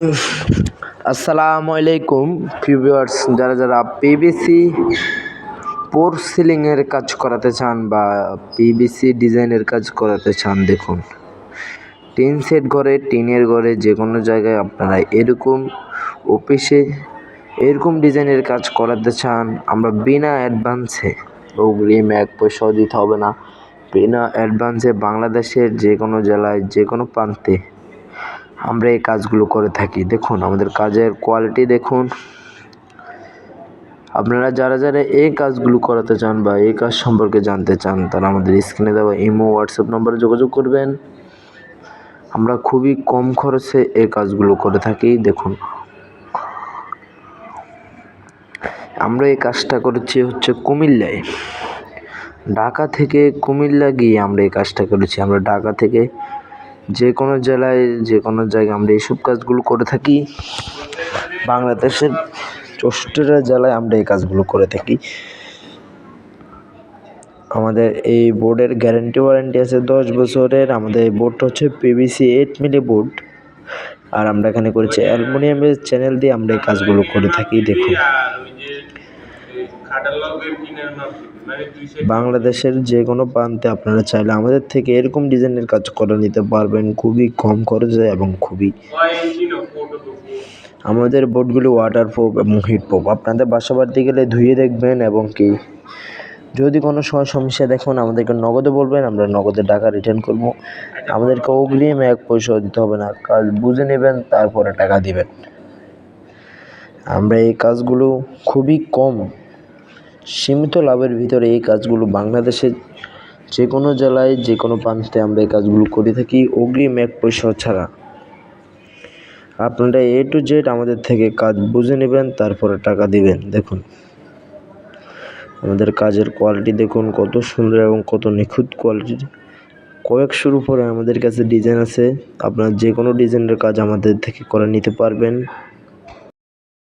আসসালামু আলাইকুম ভিউয়ার্স, যারা পিভিসি পোর্সেলিংয়ের কাজ করাতে চান বা পিভিসি ডিজাইনের কাজ করাতে চান, দেখুন টিন সেট ঘরে, টিনের ঘরে, যে কোনো জায়গায় আপনারা এরকম অফিসে এরকম ডিজাইনের কাজ করাতে চান, আমরা বিনা অ্যাডভান্সে, অগ্রিম 1 পয়সাও দিতে হবে না, বিনা অ্যাডভান্সে বাংলাদেশের যে কোনো জেলায় যে কোনো প্রান্তে আমরা এই কাজগুলো করে থাকি। দেখুন আমাদের কাজের কোয়ালিটি দেখুন। আপনারা যারা এই কাজগুলো করাতে চান বা এই কাজ সম্পর্কে জানতে চান, তারা আমাদের স্ক্রিনে দেওয়া ইমো হোয়াটসঅ্যাপ নম্বরে যোগাযোগ করবেন। আমরা খুবই কম খরচে এই কাজগুলো করে থাকি। দেখুন আমরা এই কাজটা করেছি কুমিল্লায়, ঢাকা থেকে কুমিল্লা গিয়ে আমরা এই কাজটা করেছি। আমরা ঢাকা থেকে যে কোনো জেলায় যে কোনো জায়গায় আমরা এইসব কাজগুলো করে থাকি। বাংলাদেশের 64টা জেলায় আমরা এই কাজগুলো করে থাকি। আমাদের এই বোর্ডের গ্যারান্টি ওয়ারেন্টি আছে 10 বছরের। আমাদের এই বোর্ডটা পিভিসি 8 মিলি বোর্ড, আর আমরা এখানে করেছি অ্যালুমিনিয়ামের চ্যানেল দিয়ে আমরা এই কাজগুলো করে থাকি। দেখুন বাংলাদেশের যে কোনো প্রান্তে আপনারা চাইলে আমাদের থেকে এরকম ডিজাইনের কাজ করে নিতে পারবেন খুবই কম খরচে এবং খুবই। আমাদের বোর্ডগুলো ওয়াটারপ্রুফ এবং হিটপ্রুফ। আপনাদের বাসা বাড়িতে গেলে ধুয়ে দেখবেন, এবং কি যদি কোনো সমস্যা দেখুন আমাদেরকে নগদে বলবেন, আমরা নগদে টাকা রিটার্ন করব। আমাদেরকে অগ্রিম 1 পয়সাও দিতে হবে না, কাজ বুঝে নেবেন তারপরে টাকা দিবেন। আমরা এই কাজগুলো খুবই কম সীমিত লাভের ভিতরে এই কাজগুলো বাংলাদেশের যে কোনো জেলায় যে কোনো প্রান্তে আমরা এই কাজগুলো করে থাকি অগ্রিম 1 পয়সা ছাড়া। আপনারা A to Z আমাদের থেকে কাজ বুঝে নেবেন, তারপরে টাকা দিবেন। দেখুন আমাদের কাজের কোয়ালিটি দেখুন কত সুন্দর এবং কত নিখুঁত কোয়ালিটির। কয়েকশোর উপরে আমাদের কাছে ডিজাইন আছে। আপনারা যে কোনো ডিজাইনের কাজ আমাদের থেকে করে নিতে পারবেন।